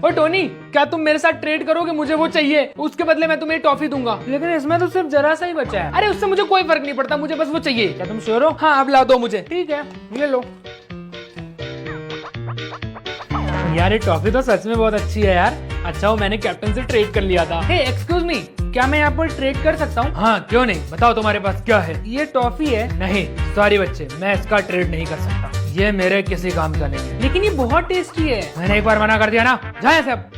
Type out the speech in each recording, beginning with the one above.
और टोनी, क्या तुम मेरे साथ ट्रेड करोगे? मुझे वो चाहिए, उसके बदले मैं तुम्हें टॉफी दूंगा। लेकिन इसमें तो सिर्फ जरा सा ही बचा है। अरे उससे मुझे कोई फर्क नहीं पड़ता, मुझे बस वो चाहिए। क्या तुम श्योर हो? हाँ, अब ला दो मुझे। ठीक है, ये लो। यार ये टॉफी तो सच में बहुत अच्छी है यार। अच्छा हो मैंने कैप्टन से ट्रेड कर लिया था। हे एक्सक्यूज मी, क्या मैं यहाँ पर ट्रेड कर सकता हूँ? हाँ क्यों नहीं, बताओ तुम्हारे पास क्या है? ये टॉफी है। नहीं सॉरी बच्चे, मैं इसका ट्रेड नहीं कर सकता, ये मेरे किसी काम का नहीं है। लेकिन ये बहुत टेस्टी है। मैंने एक बार मना कर दिया ना, जाए से अब।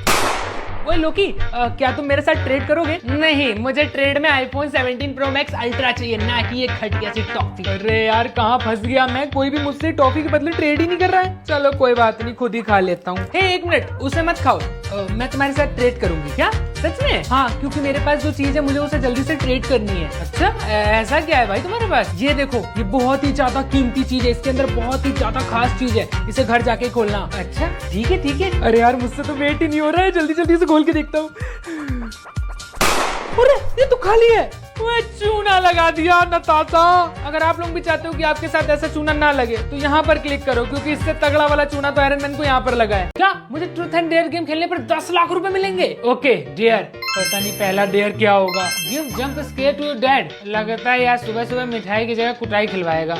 ओए लोकी, क्या तुम मेरे साथ ट्रेड करोगे? नहीं, मुझे ट्रेड में आईफोन 17 प्रो मैक्स अल्ट्रा चाहिए, ना कि ये घटिया सी टॉफी। अरे यार कहाँ फंस गया मैं, कोई भी मुझसे टॉफी के बदले ट्रेड ही नहीं कर रहा है। चलो कोई बात नहीं, खुद ही खा लेता हूँ। हे एक मिनट, उसे मत खाओ, मैं तुम्हारे साथ ट्रेड करूंगी। क्या सच में? हाँ, क्योंकि मेरे पास जो चीज है मुझे उसे जल्दी से ट्रेड करनी है। अच्छा ऐसा क्या है भाई तुम्हारे पास? ये देखो, ये बहुत ही ज्यादा कीमती चीज है, इसके अंदर बहुत ही ज्यादा खास चीज है, इसे घर जाके खोलना। अच्छा ठीक है ठीक है। अरे यार मुझसे तो वेट ही नहीं हो रहा है, जल्दी जल्दी से खोल के देखता हूँ। अरे ये तो खाली है। वो चूना लगा दिया नताशा। अगर आप लोग भी चाहते हो कि आपके साथ ऐसा चूना ना लगे तो यहाँ पर क्लिक करो, क्योंकि इससे तगड़ा वाला चूना तो आयरन मैन को यहाँ पर लगा है। क्या मुझे ट्रूथ एंड डेयर गेम खेलने पर 10 लाख रुपए मिलेंगे? ओके डेयर, पता नहीं पहला डेयर क्या होगा। Give jump scare to your dad. लगता है यार सुबह सुबह मिठाई की जगह कुटाई खिलवाएगा।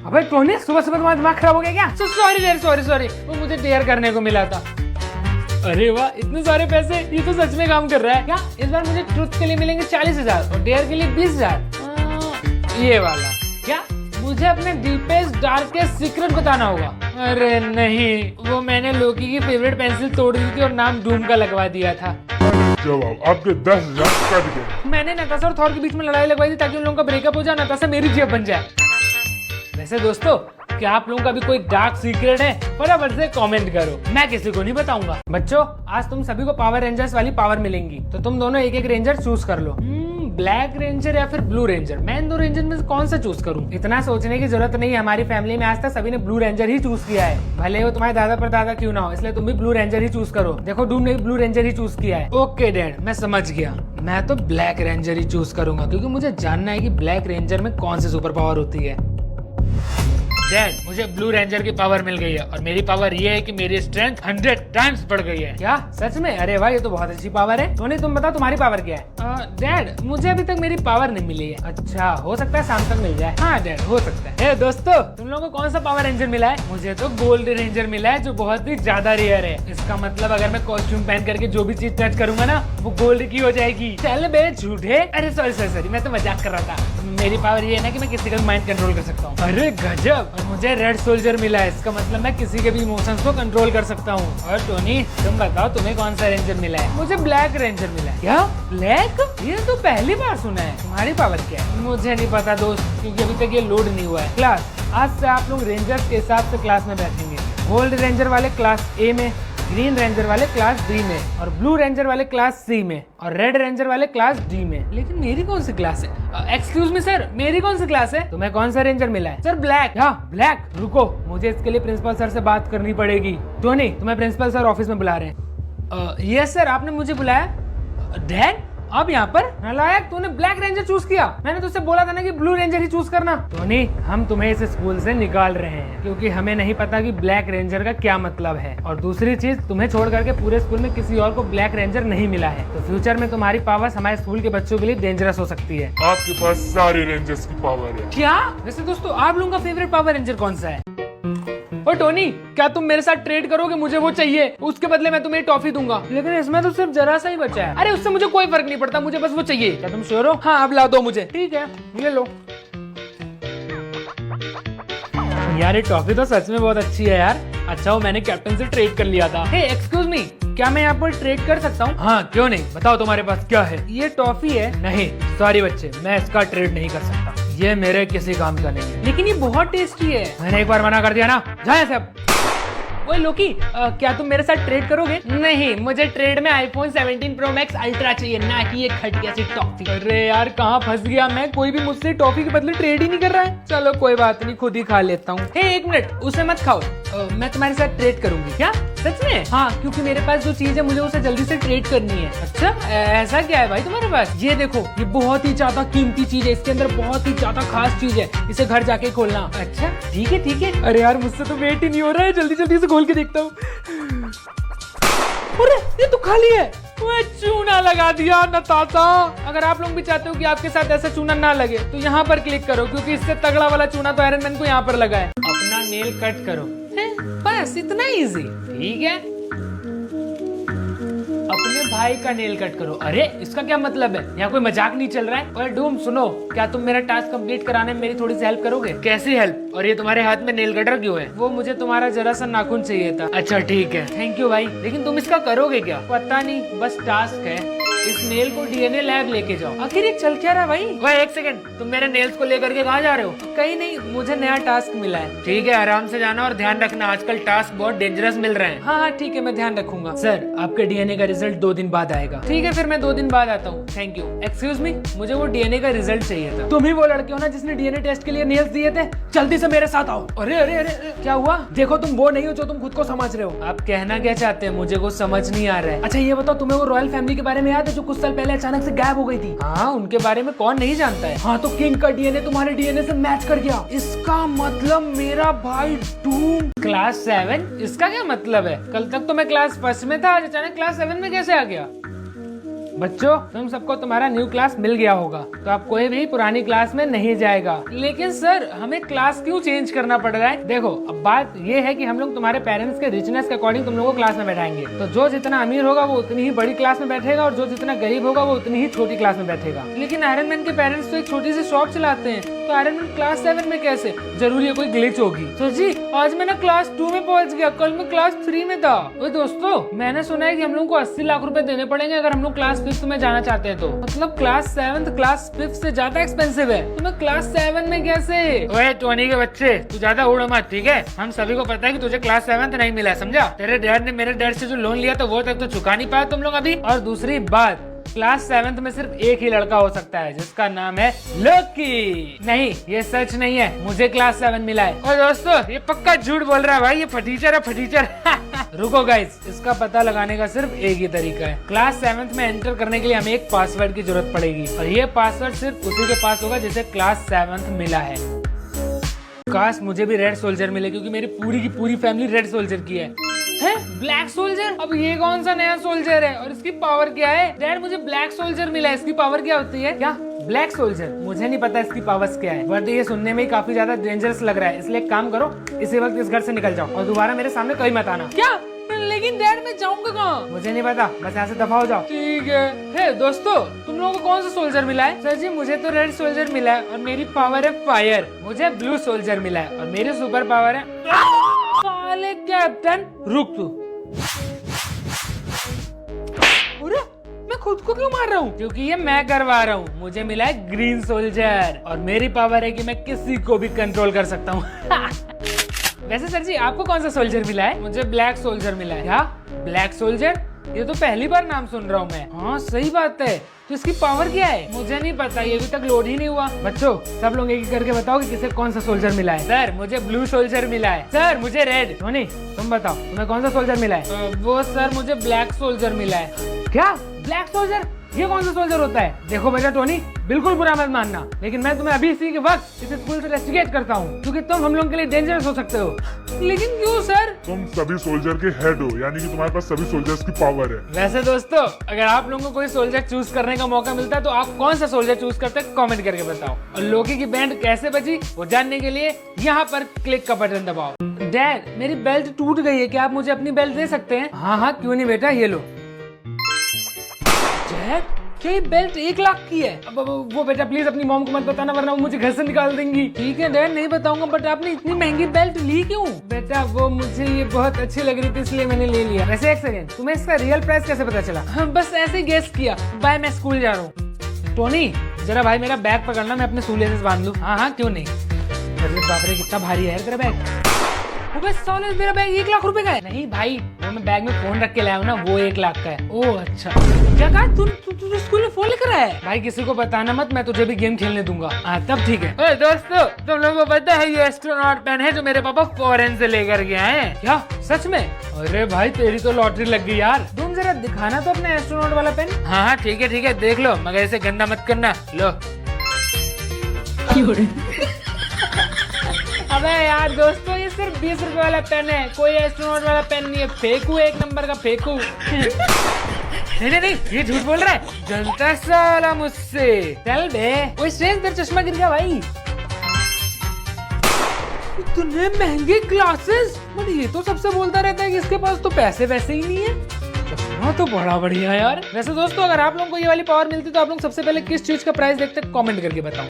अबे टोनी, सुबह सुबह तुम्हारा दिमाग खराब हो गया क्या? सॉरी डेयर, सॉरी, वो मुझे डेयर करने को मिला था। अरे वाह, इतने सारे पैसे, ये तो सच में काम कर रहा है। क्या इस बार मुझे ट्रुथ के लिए मिलेंगे 40,000 और डेयर के लिए 20,000? ये वाला क्या मुझे अपने डीपेस्ट डार्केस्ट सीक्रेट बताना होगा? अरे नहीं, वो मैंने लोकी की फेवरेट पेंसिल तोड़ दी थी और नाम डूम का लगवा दिया था। जवाब आपके 10,000 कट गए। मैंने नताशा और थॉर के बीच में लड़ाई लगवाई थी ताकि उन लोगों का ब्रेकअप हो जाए, नताशा मेरी जेब बन जाए। वैसे दोस्तों, क्या आप लोगों का भी कोई डार्क सीक्रेट है? फटाफट से कमेंट करो, मैं किसी को नहीं बताऊंगा। बच्चों, आज तुम सभी को पावर रेंजर्स वाली पावर मिलेंगी, तो तुम दोनों एक एक रेंजर चूज कर लो। ब्लैक रेंजर या फिर ब्लू रेंजर? मैं इन दो रेंजर में से कौन सा चूज करूं? इतना सोचने की जरूरत नहीं है, हमारी फैमिली में आज तक सभी ने ब्लू रेंजर ही चूज किया है, भले वो तुम्हारे दादा परदादा क्यों ना हो। इसलिए तुम भी ब्लू रेंजर ही चूज करो। देखो डूम ने भी ब्लू रेंजर ही चूज किया है। ओके डैड, मैं समझ गया। मैं तो ब्लैक रेंजर ही चूज करूंगा, क्योंकि मुझे जानना है कि ब्लैक रेंजर में कौन सी सुपर पावर होती है। डैड, मुझे ब्लू रेंजर की पावर मिल गई है और मेरी पावर ये है कि मेरी स्ट्रेंथ 100 टाइम्स बढ़ गई है। क्या सच में? अरे भाई, ये तो बहुत अच्छी पावर है। टोनी तुम बताओ तुम्हारी पावर क्या है? डैड, मुझे अभी तक मेरी पावर नहीं मिली है। अच्छा, हो सकता है शाम तक मिल जाए। हाँ डैड, हो सकता है। दोस्तों, तुम लोगों को कौन सा पावर रेंजर मिला है? मुझे तो गोल्ड रेंजर मिला है, जो बहुत ही ज्यादा रेयर है। इसका मतलब अगर मैं कॉस्ट्यूम पहन करके जो भी चीज टच करूंगा ना, वो गोल्ड की हो जाएगी। चल बे झूठे। अरे सॉरी, मैं तो मजाक कर रहा था। मेरी पावर ये है ना कि मैं किसी का माइंड कंट्रोल कर सकता हूँ। अरे गजब। और मुझे रेड सोल्जर मिला है, इसका मतलब मैं किसी के भी इमोशंस को कंट्रोल कर सकता हूँ। और टोनी, तुम बताओ तुम्हें कौन सा रेंजर मिला है? मुझे ब्लैक रेंजर मिला है। क्या ब्लैक? ये तो पहली बार सुना है। तुम्हारी पावर क्या है? मुझे नहीं पता दोस्त, क्योंकि अभी तक ये लोड नहीं हुआ है। क्लास, आज से आप लोग रेंजर्स के हिसाब से क्लास में बैठेंगे। गोल्ड रेंजर वाले क्लास ए में, ग्रीन रेंजर वाले क्लास बी में, और ब्लू रेंजर वाले क्लास सी में, और रेड रेंजर वाले क्लास डी में। लेकिन मेरी कौन सी क्लास है? एक्सक्यूज मी सर, मेरी कौन सी क्लास है? तुम्हें कौन सा रेंजर मिला है? Sir black. हाँ ब्लैक, रुको, मुझे इसके लिए प्रिंसिपल सर से बात करनी पड़ेगी। टोनी, तुम्हें प्रिंसिपल सर ऑफिस में बुला रहे हैं। यस सर, आपने मुझे बुलाया। डैड, अब यहाँ पर? नालायक, तूने ब्लैक रेंजर चूज किया। मैंने तुझसे बोला था ना कि ब्लू रेंजर ही चूज करना। टोनी, हम तुम्हें इस स्कूल से निकाल रहे हैं, क्योंकि हमें नहीं पता कि ब्लैक रेंजर का क्या मतलब है। और दूसरी चीज, तुम्हें छोड़ करके पूरे स्कूल में किसी और को ब्लैक रेंजर नहीं मिला है, तो फ्यूचर में तुम्हारी पावर्स हमारे स्कूल के बच्चों के लिए डेंजरस हो सकती है। आपके पास सारे रेंजर्स की पावर है। क्या? वैसे दोस्तों, आप लोगों का फेवरेट पावर रेंजर कौन सा है? और टोनी, क्या तुम मेरे साथ ट्रेड करोगे? मुझे वो चाहिए, उसके बदले मैं तुम्हें टॉफी दूंगा। लेकिन इसमें तो सिर्फ जरा सा ही बचा है। अरे उससे मुझे कोई फर्क नहीं पड़ता, मुझे बस वो चाहिए। क्या तुम श्योर हो? हाँ, अब ला दो मुझे। ठीक है, ये लो। यार ये टॉफी तो सच में बहुत अच्छी है यार। अच्छा हो मैंने कैप्टन से ट्रेड कर लिया था। हे एक्सक्यूज मी, क्या मैं यहाँ पर ट्रेड कर सकता हूँ? हाँ क्यों नहीं, बताओ तुम्हारे पास क्या है? ये टॉफी है। नहीं सॉरी बच्चे, मैं इसका ट्रेड नहीं कर सकता, ये मेरे किसी काम का नहीं है। लेकिन ये बहुत टेस्टी है। मैंने एक बार मना कर दिया ना, जाए से अब। ओए लोकी, क्या तुम मेरे साथ ट्रेड करोगे? नहीं, मुझे ट्रेड में आईफोन 17 प्रो मैक्स अल्ट्रा चाहिए, ना कि ये घटिया सी टॉफी। अरे यार कहाँ फंस गया मैं, कोई भी मुझसे टॉफी के बदले ट्रेड ही नहीं कर रहा है। चलो कोई बात नहीं, खुद ही खा लेता हूँ। हे एक मिनट, उसे मत खाओ, मैं तुम्हारे साथ ट्रेड करूंगी। क्या सच में? हाँ, क्योंकि मेरे पास जो चीज है मुझे उसे जल्दी से ट्रेड करनी है। अच्छा, ऐसा क्या है भाई तुम्हारे पास? ये देखो, ये बहुत ही ज्यादा कीमती चीज है, इसके अंदर बहुत ही ज्यादा खास चीज है, इसे घर जाके खोलना। अच्छा ठीक है ठीक है। अरे यार मुझसे तो वेट ही नहीं हो रहा है, जल्दी जल्दी से खोल के देखता हूँ। अरे ये तो खाली है। मैं चूना लगा दिया नताता। अगर आप लोग भी चाहते हो कि आपके साथ ऐसा चूना ना लगे तो यहाँ पर क्लिक करो, क्योंकि इससे तगड़ा वाला चूना तो आयरन मैन को यहाँ पर लगा है। अपना नेल कट करो, बस इतना इजी। ठीक है, अपने भाई का नेल कट करो। अरे इसका क्या मतलब है? यहाँ कोई मजाक नहीं चल रहा है? और डूम सुनो, क्या तुम मेरा टास्क कंप्लीट कराने में मेरी थोड़ी सी हेल्प करोगे? कैसी हेल्प? और ये तुम्हारे हाथ में नेल कटर क्यों है? वो मुझे तुम्हारा जरा सा नाखून चाहिए था। अच्छा ठीक है। थैंक यू भाई, लेकिन तुम इसका करोगे क्या? पता नहीं, बस टास्क है। इस नेल को डीएनए लैब लेके जाओ। आखिर ये चल क्या रहा भाई? वह एक सेकंड, तुम मेरे नेल्स को लेकर के कहाँ जा रहे हो? कहीं नहीं, मुझे नया टास्क मिला है। ठीक है, आराम से जाना और ध्यान रखना, आजकल टास्क बहुत डेंजरस मिल रहे हैं। हाँ हाँ ठीक है, मैं ध्यान रखूंगा। सर आपके डीएनए का रिजल्ट 2 दिन बाद आएगा। ठीक है, फिर मैं 2 दिन बाद आता हूँ। Thank you. एक्सक्यूज मी, मुझे वो डीएनए का रिजल्ट चाहिए था। तुम ही वो लड़के हो ना जिसने डीएनए टेस्ट के लिए नेल्स दिए थे? जल्दी से मेरे साथ आओ। अरे अरे अरे क्या हुआ? देखो तुम वो नहीं हो जो तुम खुद को समझ रहे हो। आप कहना क्या चाहते हैं? मुझे कुछ समझ नहीं आ रहा है। अच्छा ये बताओ, तुम्हें वो रॉयल फैमिली के बारे में याद है जो कुछ साल पहले अचानक से गायब हो गई थी? हाँ, उनके बारे में कौन नहीं जानता है। हाँ, तो किंग का डीएनए तुम्हारे डीएनए से मैच कर गया। इसका मतलब मेरा भाई डूम क्लास 7। इसका क्या मतलब है? कल तक तो मैं क्लास 1 में था, आज अचानक क्लास 7 में कैसे आ गया? बच्चों, तुम सबको तुम्हारा न्यू क्लास मिल गया होगा, तो आप कोई भी पुरानी क्लास में नहीं जाएगा। लेकिन सर हमें क्लास क्यों चेंज करना पड़ रहा है? देखो, अब बात ये है कि हम लोग तुम्हारे पेरेंट्स के रिचनेस के अकॉर्डिंग तुम लोगों को क्लास में बैठाएंगे। तो जो जितना अमीर होगा वो उतनी ही बड़ी क्लास में बैठेगा, और जो जितना गरीब होगा वो उतनी ही छोटी क्लास में बैठेगा। लेकिन आयरन मैन के पेरेंट्स तो एक छोटी सी शॉप चलाते हैं, तो आयरन मैन क्लास 7 में कैसे? जरूरी है कोई ग्लिच होगी। तो जी आज मैं ना क्लास 2 में पहुंच गया, कल मैं क्लास 3 में था। ओए दोस्तों, मैंने सुना है कि हम लोग को 80 लाख रुपए देने पड़ेंगे अगर हम लोग क्लास 5th में जाना चाहते हैं। तो मतलब क्लास 7th क्लास 5th से ज्यादा एक्सपेंसिव है, तो मैं क्लास 7 में कैसे? ओए टोनी के बच्चे, तू ज्यादा उड़ मत, ठीक है? हम सभी को पता है कि तुझे क्लास 7th नहीं मिला, समझा? तेरे डैड ने मेरे डैड से जो लोन लिया था वो तक तो चुका नहीं पाया तुम लोग अभी। और दूसरी बात, क्लास 7th में सिर्फ एक ही लड़का हो सकता है जिसका नाम है लकी। नहीं, ये सच नहीं है, मुझे क्लास 7 मिला है। और दोस्तों, ये पक्का झूठ बोल रहा है भाई, ये फटीचर है फटीचर। रुको गाइस, इसका पता लगाने का सिर्फ एक ही तरीका है। क्लास 7th में एंटर करने के लिए हमें एक पासवर्ड की जरूरत पड़ेगी, और ये पासवर्ड सिर्फ उसी के पास होगा जिसे क्लास 7th मिला है। काश मुझे भी रेड सोल्जर मिले, क्योंकि मेरी पूरी की पूरी फैमिली रेड सोल्जर की है। Black soldier? अब ये कौन सा नया सोल्जर है और इसकी पावर क्या है? डैड मुझे ब्लैक सोल्जर मिला है, इसकी पावर क्या होती है? क्या ब्लैक सोल्जर? मुझे नहीं पता इसकी पावर्स क्या है, बट ये सुनने में ही काफी ज्यादा डेंजरस लग रहा है। इसलिए एक काम करो, इसी वक्त इस घर से निकल जाओ और दोबारा मेरे सामने कहीं मत आना। क्या? लेकिन डैड मैं जाऊंगा कहाँ? मुझे नहीं पता, बस यहाँ से दफा हो जाओ। ठीक है। हे दोस्तों, तुम लोगों को कौन सा सोल्जर मिला है? सर जी मुझे तो रेड सोल्जर मिला है और मेरी पावर है फायर। मुझे ब्लू सोल्जर मिला है और मेरी सुपर पावर है। साले कैप्टन, रुक तू। अरे मैं खुद को क्यों मार रहा हूँ? क्योंकि ये मैं करवा रहा हूँ। मुझे मिला है ग्रीन सोल्जर और मेरी पावर है कि मैं किसी को भी कंट्रोल कर सकता हूँ। वैसे सर जी आपको कौन सा सोल्जर मिला है? मुझे ब्लैक सोल्जर मिला है। क्या ब्लैक सोल्जर? ये तो पहली बार नाम सुन रहा हूँ मैं। हाँ सही बात है, तो इसकी पावर क्या है? मुझे नहीं पता, ये अभी तक लोड ही नहीं हुआ। बच्चों सब लोग एक एक करके बताओ कि किसे कौन सा सोल्जर मिला है। सर मुझे ब्लू सोल्जर मिला है। सर मुझे रेड। धोनी तुम बताओ, तुम्हें कौन सा सोल्जर मिला है? वो सर मुझे ब्लैक सोल्जर मिला है। क्या ब्लैक सोल्जर? ये कौन सा सोल्जर होता है? देखो बेटा टोनी, बिल्कुल बुरा मत मानना, लेकिन मैं तुम्हें अभी इसी के वक्त इस स्कूल से रेस्टिकेट करता हूँ, क्योंकि तुम हम लोगों के लिए डेंजरस हो सकते हो। लेकिन क्यों सर? तुम सभी सोल्जर के हेड हो, यानी कि तुम्हारे पास सभी सोल्जर्स की पावर है। वैसे दोस्तों, अगर आप लोगों को कोई सोल्जर चूज करने का मौका मिलता है तो आप कौन सा सोल्जर चूज करते हैं? कमेंट करके बताओ। और लोकी की बैंड कैसे बची वो जानने के लिए यहाँ पर क्लिक का बटन दबाओ। डैड मेरी बेल्ट टूट गई है, क्या आप मुझे अपनी बेल्ट दे सकते हैं? हाँ हाँ क्यों नहीं बेटा, ये लो। डैड क्या ये बेल्ट 1 लाख की है? अब वो बेटा प्लीज अपनी मॉम को मत बताना, वरना वो मुझे घर से निकाल देंगी। ठीक है डैड नहीं बताऊंगा, बट आपने इतनी महंगी बेल्ट ली क्यों? बेटा वो मुझे ये बहुत अच्छी लग रही थी इसलिए मैंने ले लिया। वैसे एक सेकंड, तुम्हें इसका रियल प्राइस कैसे पता चला? बस ऐसे ही गेस किया। बाय, मैं स्कूल जा रहा हूँ। टोनी जरा भाई मेरा बैग पकड़ना, मैं अपने सूले से बांध लूँ। हाँ हाँ क्यों नहीं। अरे बाप रे कितना भारी है तेरा बैग। अबे साले मेरा बैग 1 लाख रुपए का है। नहीं भाई, वो मैं बैग में फोन रख के लाया हूँ ना, वो 1 लाख का है। ओह अच्छा, क्या कहा तू स्कूल में फोन लेकर आया है? भाई किसी को बताना मत, मैं तुझे भी गेम खेलने दूंगा। हाँ तब ठीक है। ओए दोस्तों, तुम लोगों को पता है ये एस्ट्रोनॉट पेन है जो मेरे पापा फॉरेन से लेकर के आए हैं। क्या सच में? अरे भाई तेरी तो लॉटरी लग गई यार। तुम जरा दिखाना तो अपने एस्ट्रोनॉट वाला पेन। हाँ हाँ ठीक है, देख लो, मगर इसे गंदा मत करना। लो। अबे यार दोस्तों, ये सिर्फ 20 रुपए वाला पेन है, कोई एस्ट्रोनॉट वाला पेन नहीं है। फेंकू, 1 नंबर का फेंकू। नहीं, ये झूठ बोल रहा है, जलता साला मुझसे। चल बे, कोई स्ट्रेंज तेरा चश्मा गिर गया भाई। इतने महंगे ग्लासेस, बट ये तो सबसे बोलता रहता है कि इसके पास तो पैसे वैसे ही नहीं है। चश्मा तो बड़ा बढ़िया यार। वैसे दोस्तों, अगर आप लोगों को ये वाली पावर मिलती तो आप लोग सबसे पहले किस चीज का प्राइस देखते कमेंट करके बताओ।